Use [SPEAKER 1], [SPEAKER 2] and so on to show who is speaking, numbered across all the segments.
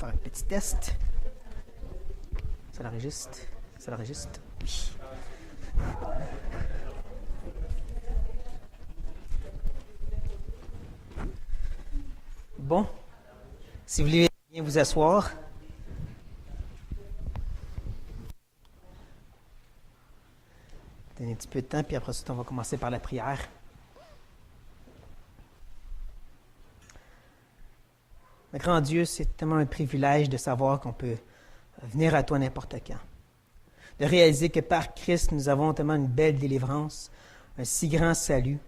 [SPEAKER 1] faire un petit test. Ça l'enregistre? Ça l'enregistre? Oui. Bon, si vous voulez bien vous asseoir. Donnez un petit peu de temps, puis après ça, on va commencer par la prière. Mais grand Dieu, c'est tellement un privilège de savoir qu'on peut venir à toi n'importe quand. De réaliser que par Christ, nous avons tellement une belle délivrance, un si grand salut.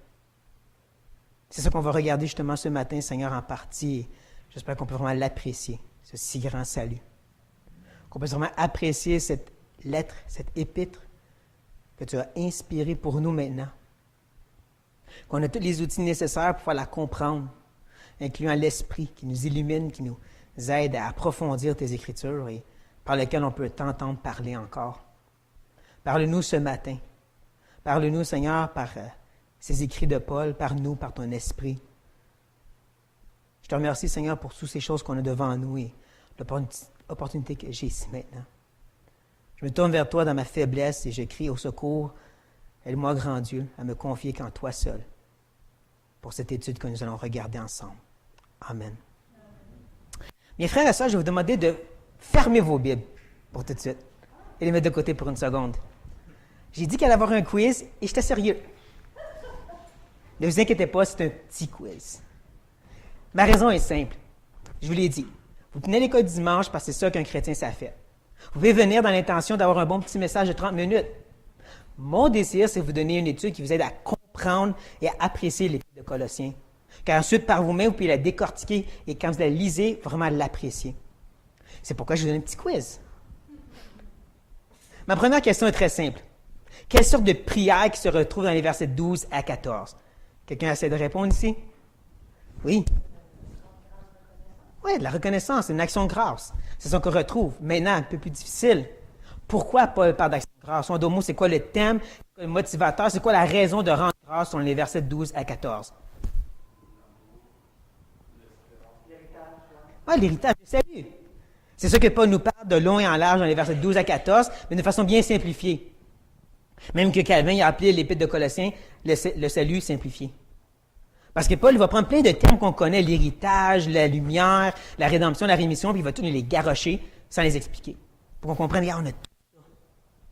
[SPEAKER 1] C'est ça qu'on va regarder justement ce matin, Seigneur, en partie. Et j'espère qu'on peut vraiment l'apprécier, ce si grand salut. Qu'on peut vraiment apprécier cette lettre, cette épître que tu as inspirée pour nous maintenant. Qu'on a tous les outils nécessaires pour pouvoir la comprendre, incluant l'Esprit qui nous illumine, qui nous aide à approfondir tes Écritures et par lesquelles on peut t'entendre parler encore. Parle-nous ce matin. Parle-nous, Seigneur, par ces écrits de Paul, par nous, par ton Esprit. Je te remercie, Seigneur, pour toutes ces choses qu'on a devant nous et l'opportunité que j'ai ici maintenant. Je me tourne vers toi dans ma faiblesse et je crie au secours. Aide-moi, grand Dieu, à me confier qu'en toi seul pour cette étude que nous allons regarder ensemble. Amen. Mes frères et sœurs, je vais vous demander de fermer vos Bibles pour tout de suite et les mettre de côté pour une seconde. J'ai dit qu'il allait y avoir un quiz et j'étais sérieux. Ne vous inquiétez pas, c'est un petit quiz. Ma raison est simple. Je vous l'ai dit. Vous tenez l'école dimanche parce que c'est ça qu'un chrétien ça fait. Vous pouvez venir dans l'intention d'avoir un bon petit message de 30 minutes. Mon désir, c'est de vous donner une étude qui vous aide à comprendre et à apprécier l'Épître de Colossiens. Car ensuite, par vous-même, vous pouvez la décortiquer et quand vous la lisez, vraiment l'apprécier. C'est pourquoi je vous donne un petit quiz. Ma première question est très simple. Quelle sorte de prière qui se retrouve dans les versets 12 à 14? Quelqu'un essaie de répondre ici? Oui. Oui, de la reconnaissance, une action de grâce. C'est ça qu'on retrouve. Maintenant, un peu plus difficile. Pourquoi Paul parle d'action de grâce? En deux mots, c'est quoi le thème, le motivateur, c'est quoi la raison de rendre grâce dans les versets 12 à 14? Oui, l'héritage du salut. C'est ça que Paul nous parle de long et en large dans les versets 12 à 14, mais de façon bien simplifiée. Même que Calvin a appelé l'Épître de Colossiens le salut simplifié. Parce que Paul va prendre plein de termes qu'on connaît, l'héritage, la lumière, la rédemption, la rémission, puis il va tous nous les garrocher sans les expliquer. Pour qu'on comprenne, regarde, on a tout ça.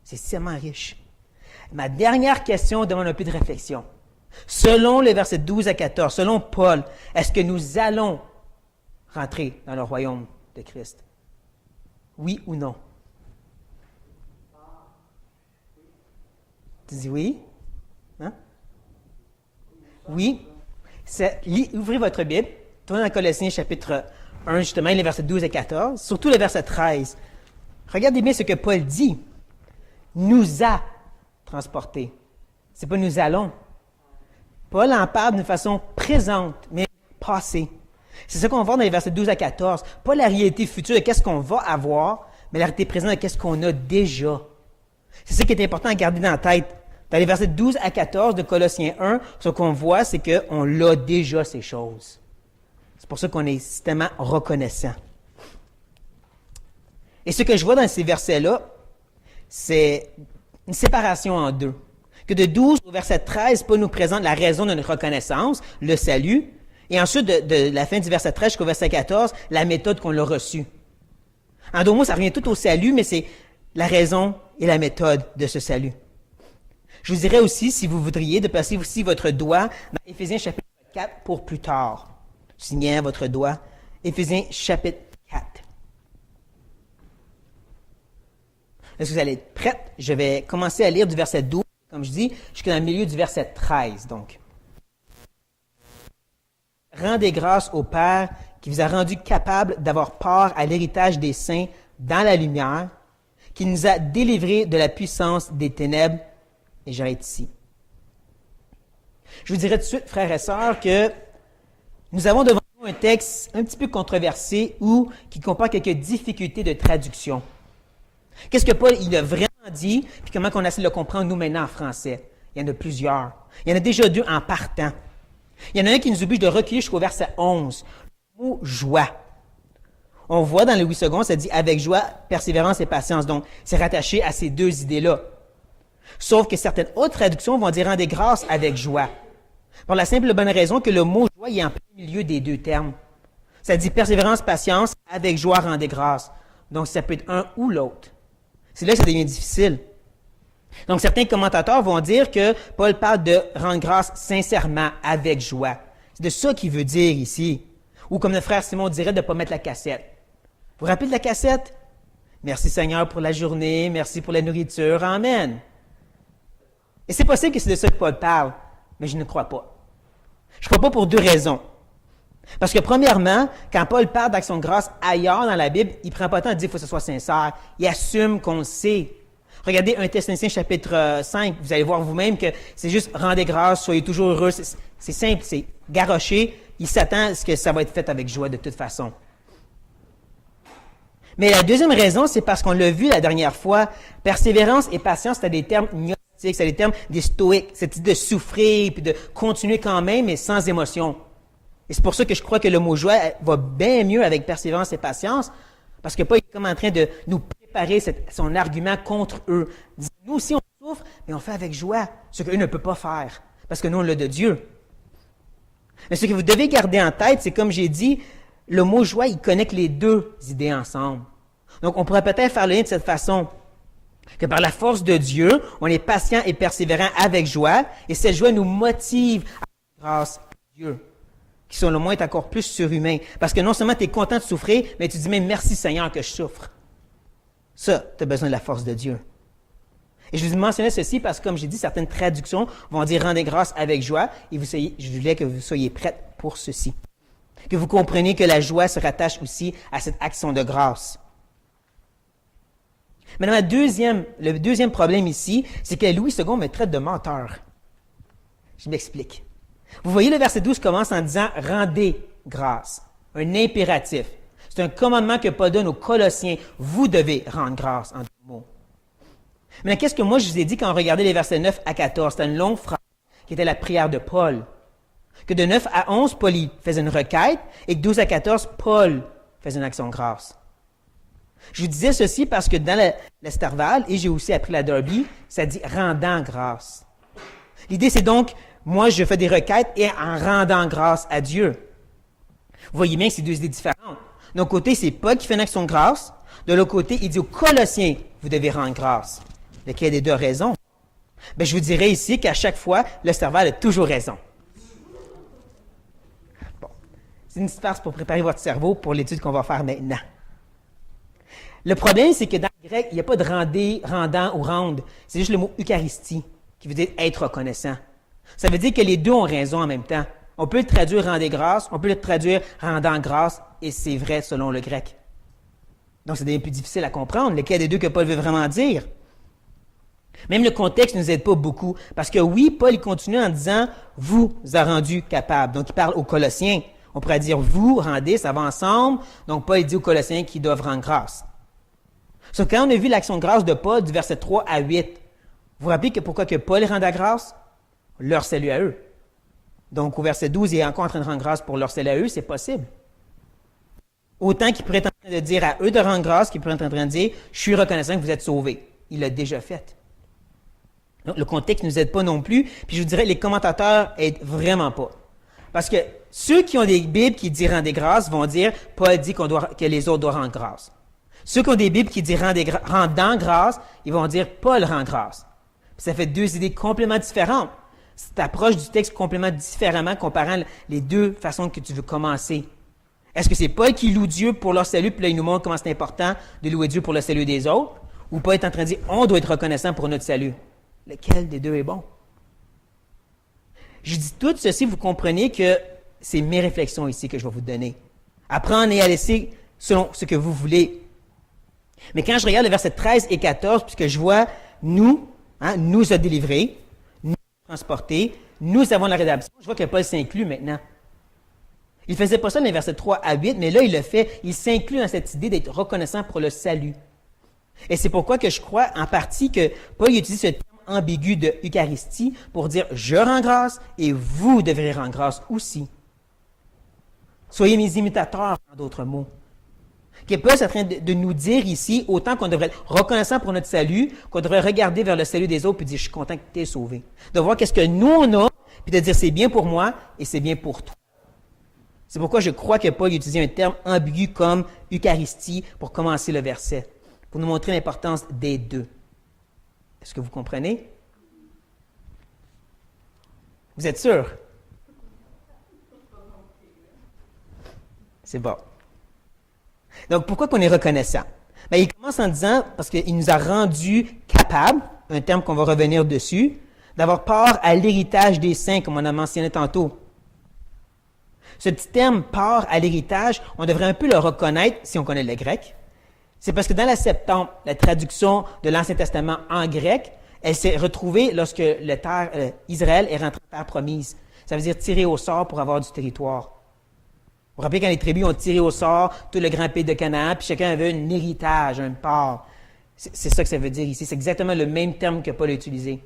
[SPEAKER 1] C'est tellement riche. Ma dernière question demande un peu de réflexion. Selon les versets 12 à 14, selon Paul, est-ce que nous allons rentrer dans le royaume de Christ? Oui ou non? Tu dis oui? Hein? Oui. Ouvrez votre Bible, tournez dans Colossiens chapitre 1, justement, les versets 12 et 14, surtout le verset 13. Regardez bien ce que Paul dit. Nous a transportés. C'est pas nous allons. Paul en parle d'une façon présente, mais passée. C'est ça qu'on va voir dans les versets 12 à 14. Pas la réalité future de qu'est-ce qu'on va avoir, mais la réalité présente de qu'est-ce qu'on a déjà. C'est ça qui est important à garder dans la tête. Dans les versets 12 à 14 de Colossiens 1, ce qu'on voit, c'est qu'on l'a déjà, ces choses. C'est pour ça qu'on est systématiquement reconnaissant. Et ce que je vois dans ces versets-là, c'est une séparation en deux. Que de 12 au verset 13, Paul nous présente la raison de notre reconnaissance, le salut, et ensuite de la fin du verset 13 jusqu'au verset 14, la méthode qu'on l'a reçue. En deux mots, ça revient tout au salut, mais c'est la raison et la méthode de ce salut. Je vous dirais aussi, si vous voudriez, de passer aussi votre doigt dans Éphésiens chapitre 4 pour plus tard. Signez votre doigt. Éphésiens chapitre 4. Est-ce que vous allez être prête? Je vais commencer à lire du verset 12, comme je dis, jusqu'au milieu du verset 13, donc. Rendez grâce au Père qui vous a rendu capable d'avoir part à l'héritage des saints dans la lumière, qui nous a délivrés de la puissance des ténèbres. Et j'arrête ici. Je vous dirais tout de suite, frères et sœurs, que nous avons devant nous un texte un petit peu controversé ou qui comporte quelques difficultés de traduction. Qu'est-ce que Paul il a vraiment dit, puis comment on essaie de le comprendre nous maintenant en français? Il y en a plusieurs. Il y en a déjà deux en partant. Il y en a un qui nous oblige de reculer jusqu'au verset 11. Le mot « joie ». On voit dans le Louis II, ça dit avec joie, persévérance et patience. Donc, c'est rattaché à ces deux idées-là. Sauf que certaines autres traductions vont dire rendez grâce avec joie. Pour la simple et bonne raison que le mot joie est en plein milieu des deux termes. Ça dit persévérance, patience, avec joie, rendez grâce. Donc, ça peut être un ou l'autre. C'est là que ça devient difficile. Donc, certains commentateurs vont dire que Paul parle de rendre grâce sincèrement, avec joie. C'est de ça qu'il veut dire ici. Ou comme notre frère Simon dirait, de ne pas mettre la cassette. Vous vous rappelez de la cassette? Merci Seigneur pour la journée, merci pour la nourriture, Amen. Et c'est possible que c'est de ça que Paul parle, mais je ne crois pas. Je ne crois pas pour deux raisons. Parce que premièrement, quand Paul parle d'action de grâce ailleurs dans la Bible, il ne prend pas le temps de dire qu'il faut que ce soit sincère. Il assume qu'on le sait. Regardez 1 Thessaloniciens chapitre 5, vous allez voir vous-même que c'est juste rendez grâce, soyez toujours heureux. C'est simple, c'est garoché. Il s'attend à ce que ça va être fait avec joie de toute façon. Mais la deuxième raison, c'est parce qu'on l'a vu la dernière fois, persévérance et patience, c'est des termes gnostiques, c'est des termes des stoïques. C'est de souffrir puis de continuer quand même, mais sans émotion. Et c'est pour ça que je crois que le mot joie va bien mieux avec persévérance et patience, parce que Paul est comme en train de nous préparer son argument contre eux. Nous aussi, on souffre, mais on fait avec joie, ce qu'eux ne peuvent pas faire, parce que nous, on l'a de Dieu. Mais ce que vous devez garder en tête, c'est comme j'ai dit, le mot joie, il connecte les deux idées ensemble. Donc, on pourrait peut-être faire le lien de cette façon, que par la force de Dieu, on est patient et persévérant avec joie, et cette joie nous motive à grâce à Dieu, qui selon moi est encore plus surhumain. Parce que non seulement tu es content de souffrir, mais tu dis même merci Seigneur que je souffre. Ça, tu as besoin de la force de Dieu. Et je vous mentionnais ceci parce que, comme j'ai dit, certaines traductions vont dire rendez grâce avec joie, et je voulais que vous soyez prêts pour ceci. Que vous compreniez que la joie se rattache aussi à cette action de grâce. Maintenant, le deuxième problème ici, c'est que Louis II me traite de menteur. Je m'explique. Vous voyez, le verset 12 commence en disant « rendez grâce », un impératif. C'est un commandement que Paul donne aux Colossiens. Vous devez rendre grâce, en deux mots. Mais qu'est-ce que moi je vous ai dit quand on regardait les versets 9 à 14? C'était une longue phrase qui était la prière de Paul. Que de 9 à 11, Paul faisait une requête, et que 12 à 14, Paul faisait une action de grâce. Je vous disais ceci parce que dans l'Esterval, et j'ai aussi appris la Derby, ça dit « rendant grâce ». L'idée, c'est donc, moi, je fais des requêtes et en rendant grâce à Dieu. Vous voyez bien que c'est deux idées différentes. D'un côté, c'est Paul qui fait une action de grâce. De l'autre côté, il dit aux Colossiens, vous devez rendre grâce. Lequel des deux a raison? Bien, je vous dirais ici qu'à chaque fois, l'Esterval a toujours raison. Bon, c'est une petite farce pour préparer votre cerveau pour l'étude qu'on va faire maintenant. Le problème, c'est que dans le grec, il n'y a pas de rendant ou rendre. C'est juste le mot Eucharistie, qui veut dire être reconnaissant. Ça veut dire que les deux ont raison en même temps. On peut le traduire rendez grâce, on peut le traduire rendant grâce, et c'est vrai selon le grec. Donc, ça devient plus difficile à comprendre, lequel des deux que Paul veut vraiment dire. Même le contexte ne nous aide pas beaucoup, parce que oui, Paul il continue en disant « vous a rendu capable ». Donc, il parle aux Colossiens. On pourrait dire « vous rendez », ça va ensemble. Donc, Paul il dit aux Colossiens qu'ils doivent rendre grâce. Sauf que quand on a vu l'action de grâce de Paul du verset 3 à 8, vous vous rappelez que pourquoi que Paul rend la grâce? Leur salut à eux. Donc, au verset 12, il est encore en train de rendre grâce pour leur salut à eux, c'est possible. Autant qu'il pourrait être en train de dire à eux de rendre grâce, qu'il pourrait être en train de dire « je suis reconnaissant que vous êtes sauvés ». Il l'a déjà fait. Donc, le contexte ne nous aide pas non plus, puis je vous dirais, les commentateurs aident vraiment pas. Parce que ceux qui ont des Bibles qui disent « rendez grâce » vont dire « Paul dit que les autres doivent rendre grâce ». Ceux qui ont des Bibles qui disent « rendant grâce », ils vont dire « Paul rend grâce ». Puis ça fait deux idées complètement différentes. Tu approches du texte complètement différemment, comparant les deux façons que tu veux commencer. Est-ce que c'est Paul qui loue Dieu pour leur salut, puis là, il nous montre comment c'est important de louer Dieu pour le salut des autres, ou Paul est en train de dire, on doit être reconnaissant pour notre salut? Lequel des deux est bon? Je dis tout ceci, vous comprenez que c'est mes réflexions ici que je vais vous donner. Apprendre et à laisser selon ce que vous voulez. Mais quand je regarde le verset 13 et 14, puisque je vois, nous a délivrés, nous transportés, nous avons la rédemption, je vois que Paul s'inclut maintenant. Il ne faisait pas ça dans les versets 3 à 8, mais là, il le fait. Il s'inclut dans cette idée d'être reconnaissant pour le salut. Et c'est pourquoi que je crois en partie que Paul utilise ce terme ambigu de Eucharistie pour dire « je rends grâce et vous devrez rendre grâce aussi ». Soyez mes imitateurs, en d'autres mots. Que Paul est en train de nous dire ici, autant qu'on devrait être reconnaissant pour notre salut, qu'on devrait regarder vers le salut des autres et dire, je suis content que tu es sauvé. De voir qu'est-ce que nous on a, puis de dire, c'est bien pour moi et c'est bien pour toi. C'est pourquoi je crois que Paul utilise un terme ambigu comme Eucharistie pour commencer le verset, pour nous montrer l'importance des deux. Est-ce que vous comprenez? Vous êtes sûr? C'est bon. Donc, pourquoi qu'on est reconnaissant? Bien, il commence en disant, parce qu'il nous a rendus capables, un terme qu'on va revenir dessus, d'avoir part à l'héritage des saints, comme on a mentionné tantôt. Ce petit terme « part à l'héritage », on devrait un peu le reconnaître si on connaît le grec. C'est parce que dans la Septante, la traduction de l'Ancien Testament en grec, elle s'est retrouvée lorsque Israël est rentré en terre promise. Ça veut dire tirer au sort pour avoir du territoire. Vous vous rappelez quand les tribus ont tiré au sort tout le grand pays de Canaan, puis chacun avait un héritage, un part. C'est ça que ça veut dire ici. C'est exactement le même terme que Paul a utilisé.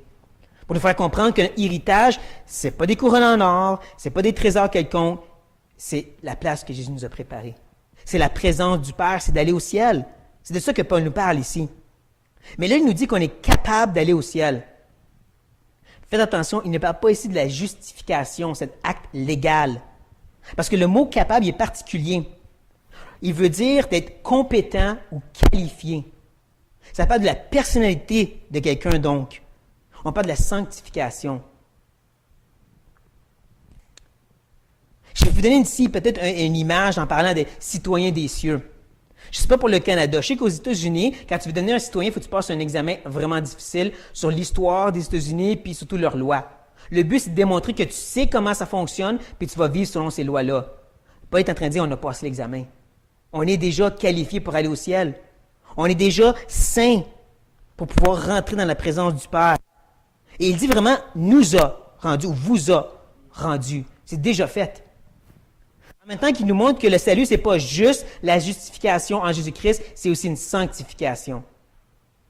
[SPEAKER 1] Pour nous faire comprendre qu'un héritage, c'est pas des couronnes en or, c'est pas des trésors quelconques, c'est la place que Jésus nous a préparée. C'est la présence du Père, c'est d'aller au ciel. C'est de ça que Paul nous parle ici. Mais là, il nous dit qu'on est capable d'aller au ciel. Faites attention, il ne parle pas ici de la justification, cet acte légal. Parce que le mot « capable » il est particulier. Il veut dire d'être compétent ou qualifié. Ça parle de la personnalité de quelqu'un, donc. On parle de la sanctification. Je vais vous donner ici peut-être une image en parlant des citoyens des cieux. Je ne sais pas pour le Canada. Je sais qu'aux États-Unis, quand tu veux devenir un citoyen, il faut que tu passes un examen vraiment difficile sur l'histoire des États-Unis puis surtout leurs lois. Le but, c'est de démontrer que tu sais comment ça fonctionne puis tu vas vivre selon ces lois-là. Pas être en train de dire on a passé l'examen. On est déjà qualifié pour aller au ciel. On est déjà saint pour pouvoir rentrer dans la présence du Père. Et il dit vraiment nous a rendu ou vous a rendu. C'est déjà fait. En même temps qu'il nous montre que le salut, ce n'est pas juste la justification en Jésus-Christ, c'est aussi une sanctification.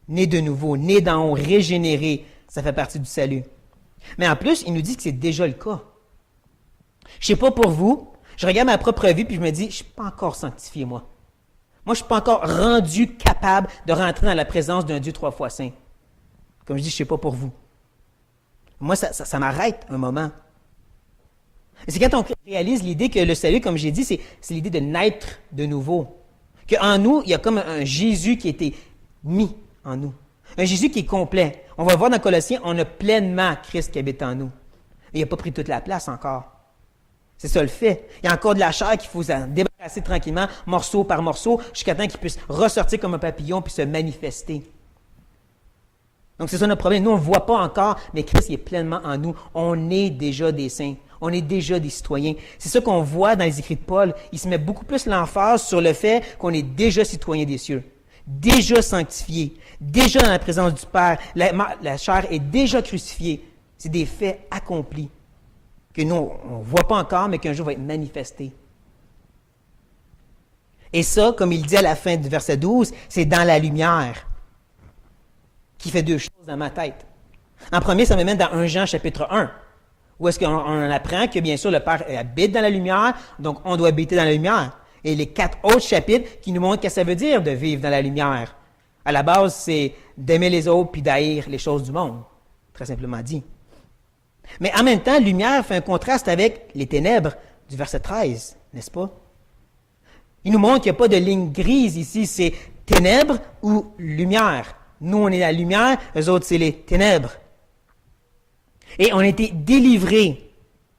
[SPEAKER 1] Né de nouveau, né d'en haut, régénéré, ça fait partie du salut. Mais en plus, il nous dit que c'est déjà le cas. Je ne sais pas pour vous, je regarde ma propre vie puis je me dis, je ne suis pas encore sanctifié, moi. Moi, je ne suis pas encore rendu capable de rentrer dans la présence d'un Dieu 3 fois saint. Comme je dis, je ne sais pas pour vous. Moi, ça m'arrête un moment. Et c'est quand on réalise l'idée que le salut, comme j'ai dit, c'est l'idée de naître de nouveau. Qu'en nous, il y a comme un Jésus qui a été mis en nous. Un Jésus qui est complet. On va le voir dans Colossiens, on a pleinement Christ qui habite en nous. Mais il n'a pas pris toute la place encore. C'est ça le fait. Il y a encore de la chair qu'il faut s'en débarrasser tranquillement, morceau par morceau, jusqu'à temps qu'il puisse ressortir comme un papillon puis se manifester. Donc c'est ça notre problème. Nous, on ne voit pas encore, mais Christ il est pleinement en nous. On est déjà des saints. On est déjà des citoyens. C'est ça qu'on voit dans les écrits de Paul. Il se met beaucoup plus l'emphase sur le fait qu'on est déjà citoyens des cieux, déjà sanctifiés, déjà dans la présence du Père. La chair est déjà crucifiée. C'est des faits accomplis que nous, on ne voit pas encore, mais qu'un jour va être manifesté. Et ça, comme il dit à la fin du verset 12, c'est dans la lumière qui fait deux choses dans ma tête. En premier, ça me mène dans 1 Jean chapitre 1. Où est-ce qu'on apprend que, bien sûr, le Père habite dans la lumière, donc on doit habiter dans la lumière. Et les 4 autres chapitres qui nous montrent ce que ça veut dire de vivre dans la lumière. À la base, c'est d'aimer les autres puis d'haïr les choses du monde, très simplement dit. Mais en même temps, lumière fait un contraste avec les ténèbres du verset 13, n'est-ce pas? Il nous montre qu'il n'y a pas de ligne grise ici, c'est ténèbres ou lumière. Nous, on est la lumière, eux autres, c'est les ténèbres. Et on a été délivrés,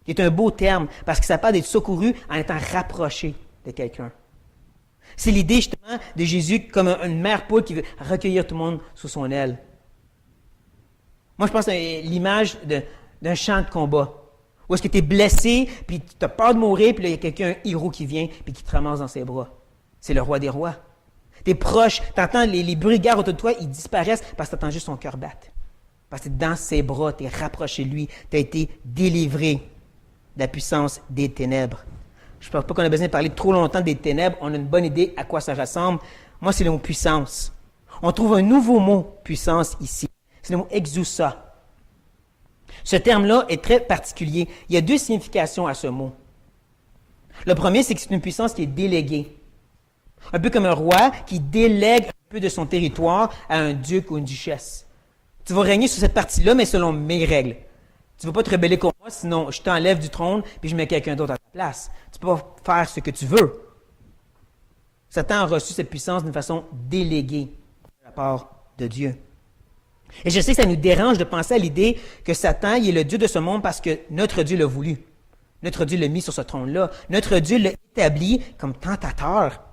[SPEAKER 1] qui est un beau terme, parce que ça parle d'être secouru en étant rapproché de quelqu'un. C'est l'idée justement de Jésus comme une mère poule qui veut recueillir tout le monde sous son aile. Moi, je pense à l'image d'un champ de combat, où est-ce que tu es blessé, puis tu as peur de mourir, puis là, il y a quelqu'un, un héros qui vient, puis qui te ramasse dans ses bras. C'est le roi des rois. Tu es proche, tu entends les brigades autour de toi, ils disparaissent parce que tu entends juste son cœur battre. Parce que dans ses bras, tu es rapproché de lui, tu as été délivré de la puissance des ténèbres. Je ne pense pas qu'on a besoin de parler trop longtemps des ténèbres, on a une bonne idée à quoi ça ressemble. Moi, c'est le mot puissance. On trouve un nouveau mot, puissance, ici. C'est le mot exousa. Ce terme-là est très particulier. Il y a 2 significations à ce mot. Le premier, c'est que c'est une puissance qui est déléguée. Un peu comme un roi qui délègue un peu de son territoire à un duc ou une duchesse. Tu vas régner sur cette partie-là, mais selon mes règles. Tu ne vas pas te rebeller contre moi, sinon je t'enlève du trône puis je mets quelqu'un d'autre à ta place. Tu peux pas faire ce que tu veux. Satan a reçu cette puissance d'une façon déléguée de la part de Dieu. Et je sais que ça nous dérange de penser à l'idée que Satan il est le Dieu de ce monde parce que notre Dieu l'a voulu. Notre Dieu l'a mis sur ce trône-là. Notre Dieu l'a établi comme tentateur.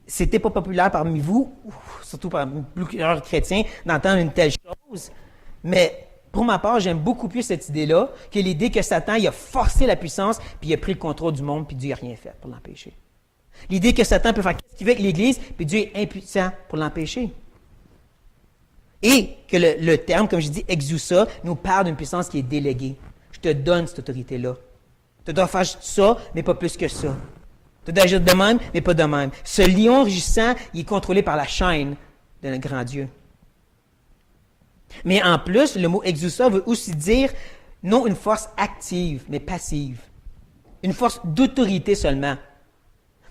[SPEAKER 1] C'était pas populaire parmi vous, surtout parmi plusieurs chrétiens, d'entendre une telle chose. Mais pour ma part, j'aime beaucoup plus cette idée-là que l'idée que Satan il a forcé la puissance, puis il a pris le contrôle du monde, puis Dieu n'a rien fait pour l'empêcher. L'idée que Satan peut faire ce qu'il veut avec l'Église, puis Dieu est impuissant pour l'empêcher. Et que le terme, comme je dis, exousia, nous parle d'une puissance qui est déléguée. Je te donne cette autorité-là. Tu dois faire ça, mais pas plus que ça. Tu dois agir de même, mais pas de même. Ce lion rugissant, il est contrôlé par la chaîne de notre grand Dieu. Mais en plus, le mot exousia veut aussi dire non une force active, mais passive. Une force d'autorité seulement.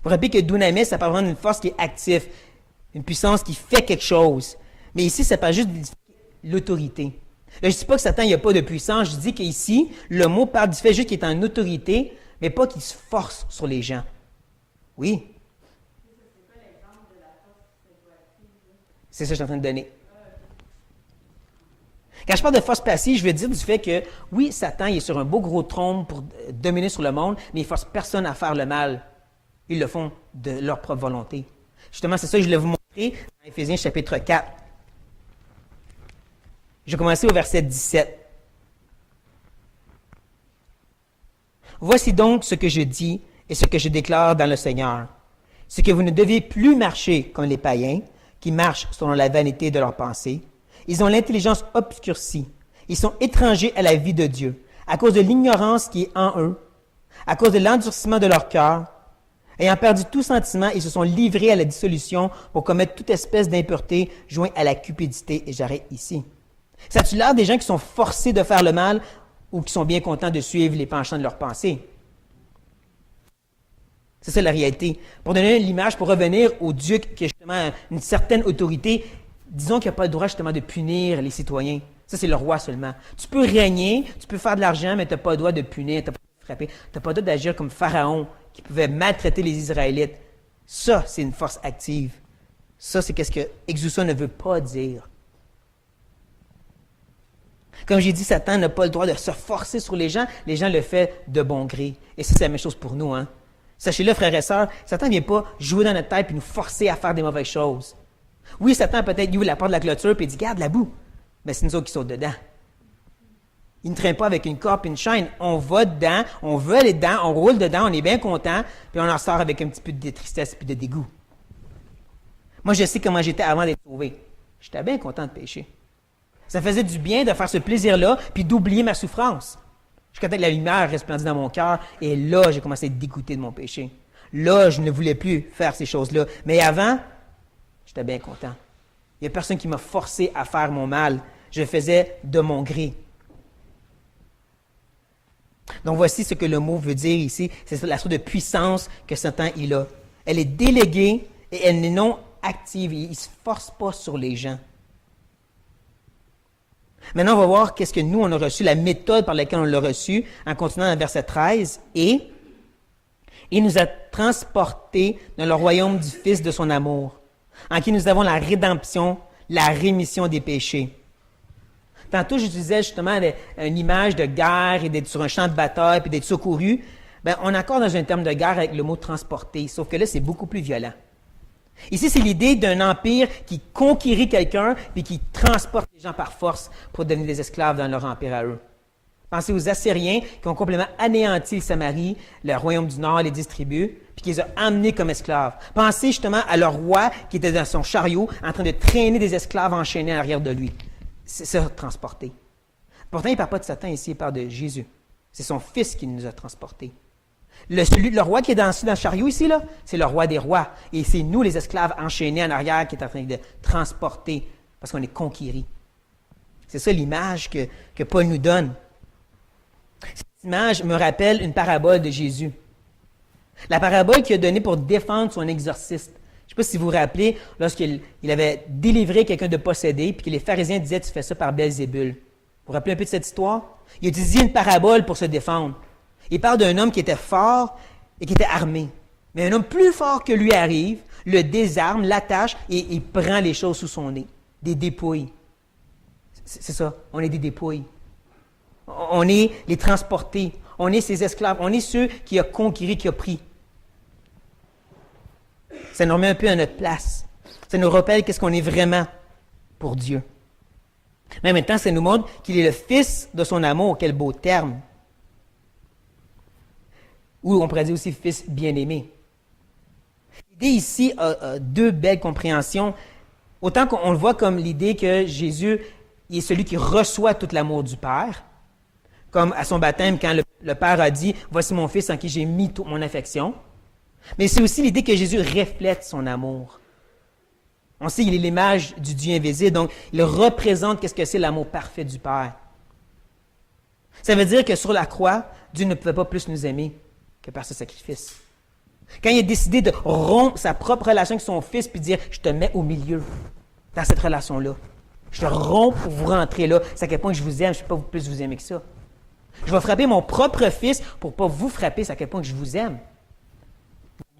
[SPEAKER 1] Vous rappelez que dunamis, ça parle vraiment d'une force qui est active, une puissance qui fait quelque chose. Mais ici, ça parle juste de l'autorité. Là, je ne dis pas que Satan n'a pas de puissance, je dis qu'ici, le mot parle du fait juste qu'il est en autorité, mais pas qu'il se force sur les gens. Oui. C'est ça que je suis en train de donner. Quand je parle de force passive, je veux dire du fait que, oui, Satan il est sur un beau gros trône pour dominer sur le monde, mais il ne force personne à faire le mal. Ils le font de leur propre volonté. Justement, c'est ça que je voulais vous montrer dans Éphésiens chapitre 4. Je vais commencer au verset 17. Voici donc ce que je dis et ce que je déclare dans le Seigneur. C'est que vous ne devez plus marcher comme les païens, qui marchent selon la vanité de leurs pensées. Ils ont l'intelligence obscurcie. Ils sont étrangers à la vie de Dieu, à cause de l'ignorance qui est en eux, à cause de l'endurcissement de leur cœur. Ayant perdu tout sentiment, ils se sont livrés à la dissolution pour commettre toute espèce d'impureté jointe à la cupidité. Et j'arrête ici. Ça a-tu l'air des gens qui sont forcés de faire le mal ou qui sont bien contents de suivre les penchants de leurs pensées? C'est ça la réalité. Pour donner l'image, pour revenir au Dieu qui a justement une certaine autorité, disons qu'il n'a pas le droit justement de punir les citoyens. Ça, c'est le roi seulement. Tu peux régner, tu peux faire de l'argent, mais tu n'as pas le droit de punir, tu n'as pas le droit de frapper, tu n'as pas le droit d'agir comme Pharaon qui pouvait maltraiter les Israélites. Ça, c'est une force active. Ça, c'est ce que exousia ne veut pas dire. Comme j'ai dit, Satan n'a pas le droit de se forcer sur les gens le font de bon gré. Et ça, c'est la même chose pour nous. Hein? Sachez-le, frères et sœurs, Satan ne vient pas jouer dans notre tête et nous forcer à faire des mauvaises choses. Oui, Satan peut-être ouvre la porte de la clôture et dit « Garde la boue ». Mais c'est nous autres qui sommes dedans. Il ne traîne pas avec une corde et une chaîne. On va dedans, on veut aller dedans, on roule dedans, on est bien content, puis on en sort avec un petit peu de tristesse et de dégoût. Moi, je sais comment j'étais avant d'être sauvé. J'étais bien content de pécher. Ça faisait du bien de faire ce plaisir-là, puis d'oublier ma souffrance. Jusqu'à temps que la lumière resplendit dans mon cœur, et là, j'ai commencé à être dégoûté de mon péché. Là, je ne voulais plus faire ces choses-là. Mais avant, j'étais bien content. Il n'y a personne qui m'a forcé à faire mon mal. Je le faisais de mon gré. Donc, voici ce que le mot veut dire ici. C'est la sorte de puissance que Satan il a. Elle est déléguée et elle n'est non active. Il ne se force pas sur les gens. Maintenant, on va voir qu'est-ce que nous, on a reçu, la méthode par laquelle on l'a reçu, en continuant dans le verset 13. Et il nous a transportés dans le royaume du Fils de son amour, en qui nous avons la rédemption, la rémission des péchés. Tantôt, j'utilisais justement une image de guerre et d'être sur un champ de bataille puis d'être secouru. Bien, on est encore dans un terme de guerre avec le mot transporter, sauf que là, c'est beaucoup plus violent. Ici, c'est l'idée d'un empire qui conquérit quelqu'un et qui transporte les gens par force pour devenir des esclaves dans leur empire à eux. Pensez aux Assyriens qui ont complètement anéanti les Samarie, le royaume du Nord, les 10 tribus, puis qui les ont amenés comme esclaves. Pensez justement à leur roi qui était dans son chariot en train de traîner des esclaves enchaînés en arrière de lui. C'est ça, transporter. Pourtant, il ne parle pas de Satan ici, il parle de Jésus. C'est son Fils qui nous a transportés. Le roi qui est dans le chariot ici, là, c'est le roi des rois. Et c'est nous, les esclaves enchaînés en arrière, qui est en train de transporter parce qu'on est conquéris. C'est ça l'image que Paul nous donne. Cette image me rappelle une parabole de Jésus. La parabole qu'il a donnée pour défendre son exorciste. Je ne sais pas si vous vous rappelez, lorsqu'il avait délivré quelqu'un de possédé, puis que les pharisiens disaient « Tu fais ça par Belzébul ». Vous vous rappelez un peu de cette histoire? Il a utilisé une parabole pour se défendre. Il parle d'un homme qui était fort et qui était armé. Mais un homme plus fort que lui arrive, le désarme, l'attache et il prend les choses sous son nez. Des dépouilles. C'est ça, on est des dépouilles. On est les transportés. On est ses esclaves. On est ceux qui a conquis, qui a pris. Ça nous remet un peu à notre place. Ça nous rappelle qu'est-ce qu'on est vraiment pour Dieu. Mais en même temps, ça nous montre qu'il est le Fils de son amour. Quel beau terme. Ou on pourrait dire aussi Fils bien-aimé. L'idée ici a deux belles compréhensions. Autant qu'on le voit comme l'idée que Jésus est celui qui reçoit tout l'amour du Père, comme à son baptême, quand le Père a dit « Voici mon Fils en qui j'ai mis toute mon affection ». Mais c'est aussi l'idée que Jésus reflète son amour. On sait qu'il est l'image du Dieu invisible, donc il représente qu'est-ce que c'est l'amour parfait du Père. Ça veut dire que sur la croix, Dieu ne pouvait pas plus nous aimer que par ce sacrifice. Quand il a décidé de rompre sa propre relation avec son Fils puis dire « Je te mets au milieu dans cette relation-là. Je te romps pour vous rentrer là. C'est à quel point je vous aime, je ne peux pas plus vous aimer que ça. Je vais frapper mon propre Fils pour ne pas vous frapper, c'est à quel point je vous aime. »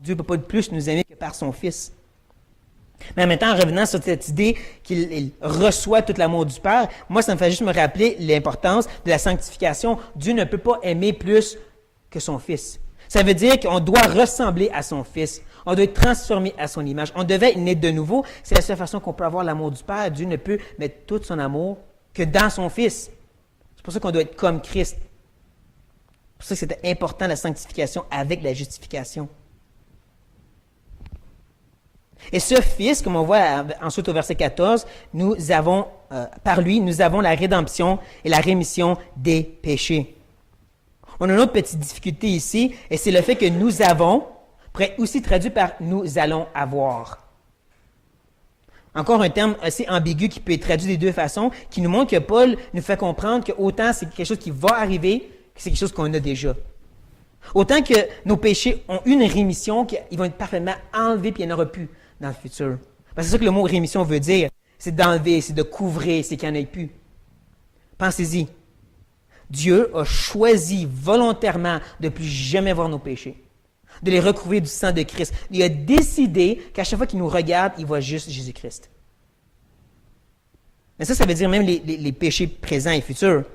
[SPEAKER 1] Dieu ne peut pas plus nous aimer que par son Fils. Mais en même temps, en revenant sur cette idée qu'il reçoit tout l'amour du Père, moi, ça me fait juste me rappeler l'importance de la sanctification. Dieu ne peut pas aimer plus que son Fils. Ça veut dire qu'on doit ressembler à son Fils. On doit être transformé à son image. On devait naître de nouveau. C'est la seule façon qu'on peut avoir l'amour du Père. Dieu ne peut mettre tout son amour que dans son Fils. C'est pour ça qu'on doit être comme Christ. C'est pour ça que c'était important la sanctification avec la justification. Et ce Fils, comme on voit ensuite au verset 14, par lui, nous avons la rédemption et la rémission des péchés. On a une autre petite difficulté ici, et c'est le fait que nous avons, pourrait être aussi traduit par nous allons avoir. Encore un terme assez ambigu qui peut être traduit des deux façons, qui nous montre que Paul nous fait comprendre que autant c'est quelque chose qui va arriver, que c'est quelque chose qu'on a déjà. Autant que nos péchés ont une rémission, qu'ils vont être parfaitement enlevés, puis il n'y en aura plus dans le futur. Parce que c'est ça que le mot rémission veut dire. C'est d'enlever, c'est de couvrir, c'est qu'il n'y en ait plus. Pensez-y. Dieu a choisi volontairement de ne plus jamais voir nos péchés, de les recouvrir du sang de Christ. Il a décidé qu'à chaque fois qu'il nous regarde, il voit juste Jésus-Christ. Mais ça veut dire même les péchés présents et futurs.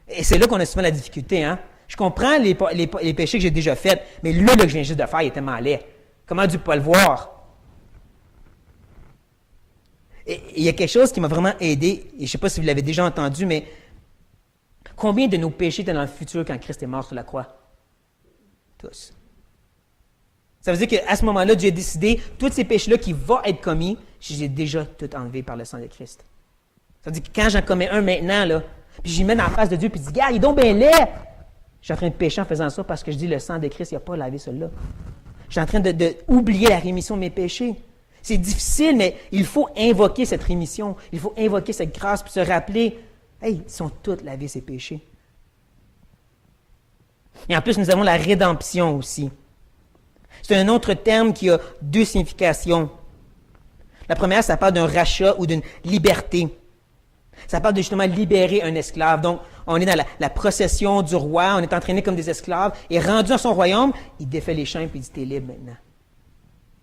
[SPEAKER 1] Et c'est là qu'on a souvent la difficulté. Hein? Je comprends les péchés que j'ai déjà faits, mais là, que je viens juste de faire, il est tellement laid. Comment Dieu peut pas le voir? Et il y a quelque chose qui m'a vraiment aidé, et je ne sais pas si vous l'avez déjà entendu, mais combien de nos péchés étaient dans le futur quand Christ est mort sur la croix? Tous. Ça veut dire qu'à ce moment-là, Dieu a décidé, tous ces péchés-là qui vont être commis, je les ai déjà tout enlevés par le sang de Christ. Ça veut dire que quand j'en commets un maintenant, là, puis j'y mets dans la face de Dieu, puis je dis, gars, il est donc bien laid! Je suis en train de pécher en faisant ça parce que je dis, le sang de Christ, il n'a pas lavé cela. Je suis en train d'oublier la rémission de mes péchés. C'est difficile, mais il faut invoquer cette rémission. Il faut invoquer cette grâce, puis se rappeler, hey, ils sont tous lavés, ces péchés. Et en plus, nous avons la rédemption aussi. C'est un autre terme qui a deux significations. La première, ça parle d'un rachat ou d'une liberté. Ça parle de justement libérer un esclave. Donc, on est dans la procession du roi, on est entraîné comme des esclaves, et rendu dans son royaume, il défait les chaînes et il dit, t'es libre maintenant.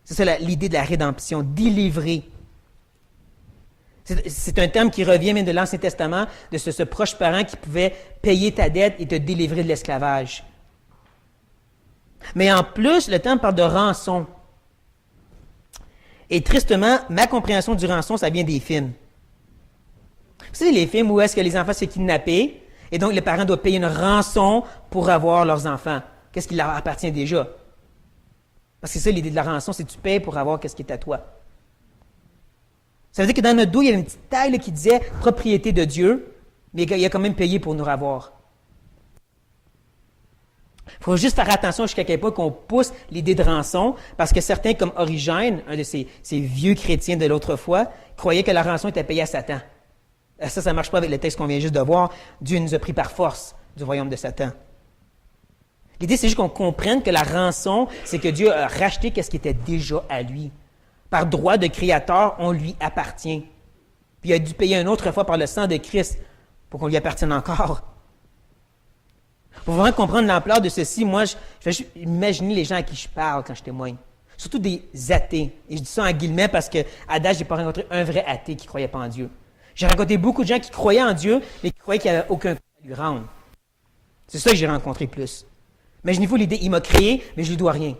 [SPEAKER 1] C'est ça l'idée de la rédemption, délivrer. C'est un terme qui revient même de l'Ancien Testament, de ce proche parent qui pouvait payer ta dette et te délivrer de l'esclavage. Mais en plus, le terme parle de rançon. Et tristement, ma compréhension du rançon, ça vient des films. Vous savez, les films où est-ce que les enfants se font kidnapper, et donc les parents doivent payer une rançon pour avoir leurs enfants. Qu'est-ce qui leur appartient déjà? Parce que c'est ça l'idée de la rançon, c'est que tu payes pour avoir qu'est-ce qui est à toi. Ça veut dire que dans notre dos, il y avait une petite taille là, qui disait « propriété de Dieu », mais il a quand même payé pour nous avoir. Il faut juste faire attention jusqu'à quel point qu'on pousse l'idée de rançon, parce que certains, comme Origène, un de ces vieux chrétiens de l'autre fois, croyaient que la rançon était payée à Satan. Ça ne marche pas avec le texte qu'on vient juste de voir. Dieu nous a pris par force du royaume de Satan. L'idée, c'est juste qu'on comprenne que la rançon, c'est que Dieu a racheté ce qui était déjà à lui. Par droit de créateur, on lui appartient. Puis il a dû payer une autre fois par le sang de Christ pour qu'on lui appartienne encore. Pour vraiment comprendre l'ampleur de ceci, moi, je vais juste imaginer les gens à qui je parle quand je témoigne. Surtout des athées. Et je dis ça en guillemets parce qu'à date, je n'ai pas rencontré un vrai athée qui ne croyait pas en Dieu. J'ai rencontré beaucoup de gens qui croyaient en Dieu, mais qui croyaient qu'il n'y avait aucun compte à lui rendre. C'est ça que j'ai rencontré plus. Imaginez-vous l'idée, il m'a créé, mais je ne lui dois rien.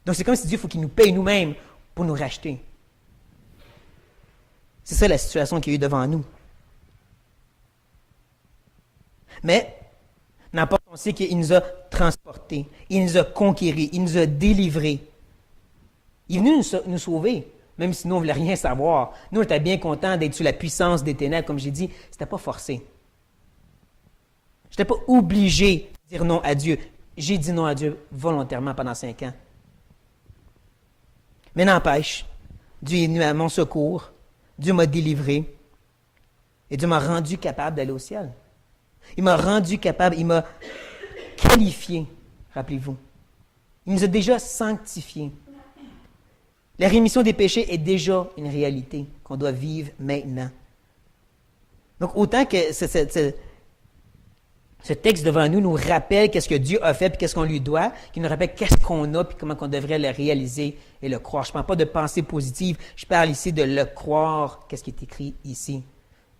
[SPEAKER 1] Donc c'est comme si Dieu, il faut qu'il nous paye nous-mêmes pour nous racheter. C'est ça la situation qu'il y a eu devant nous. Mais, n'importe, on sait qu'il nous a transportés, il nous a conquéris, il nous a délivrés. Il est venu nous sauver, même si nous, on ne voulait rien savoir. Nous, on était bien contents d'être sous la puissance des ténèbres, comme j'ai dit, ce n'était pas forcé. Je n'étais pas obligé de dire non à Dieu. J'ai dit non à Dieu volontairement pendant 5 ans. Mais n'empêche, Dieu est venu à mon secours, Dieu m'a délivré, et Dieu m'a rendu capable d'aller au ciel. Il m'a rendu capable, il m'a qualifié, rappelez-vous. Il nous a déjà sanctifiés. La rémission des péchés est déjà une réalité qu'on doit vivre maintenant. Donc, autant que ce texte devant nous rappelle qu'est-ce que Dieu a fait et qu'est-ce qu'on lui doit, qu'il nous rappelle qu'est-ce qu'on a et comment on devrait le réaliser et le croire. Je ne parle pas de pensée positive, je parle ici de le croire, qu'est-ce qui est écrit ici.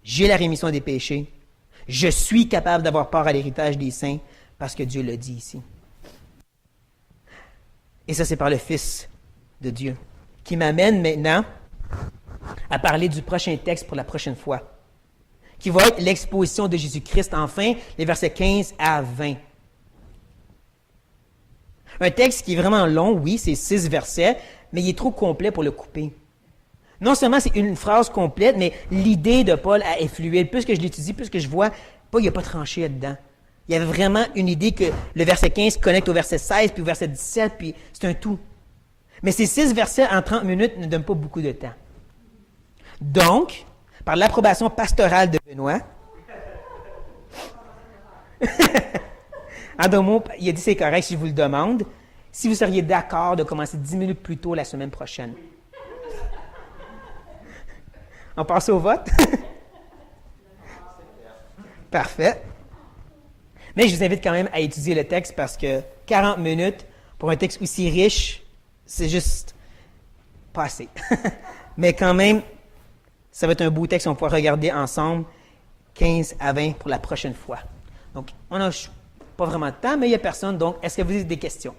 [SPEAKER 1] J'ai la rémission des péchés. Je suis capable d'avoir part à l'héritage des saints parce que Dieu le dit ici. Et ça, c'est par le Fils de Dieu qui m'amène maintenant à parler du prochain texte pour la prochaine fois, qui va être l'exposition de Jésus-Christ, enfin, les versets 15 à 20. Un texte qui est vraiment long, oui, c'est 6 versets, mais il est trop complet pour le couper. Non seulement c'est une phrase complète, mais l'idée de Paul a efflué. Plus que je l'étudie, plus que je vois, Paul n'a pas tranché là-dedans. Il y avait vraiment une idée que le verset 15 connecte au verset 16, puis au verset 17, puis c'est un tout. Mais ces 6 versets en 30 minutes ne donnent pas beaucoup de temps. Donc, par l'approbation pastorale de Benoît, en 2 mots, il a dit c'est correct si je vous le demande, si vous seriez d'accord de commencer 10 minutes plus tôt la semaine prochaine. On passe au vote? Parfait. Mais je vous invite quand même à étudier le texte parce que 40 minutes pour un texte aussi riche, c'est juste pas assez. Mais quand même, ça va être un beau texte qu'on va pouvoir regarder ensemble 15 à 20 pour la prochaine fois. Donc, on n'a pas vraiment de temps, mais il n'y a personne. Donc, est-ce que vous avez des questions?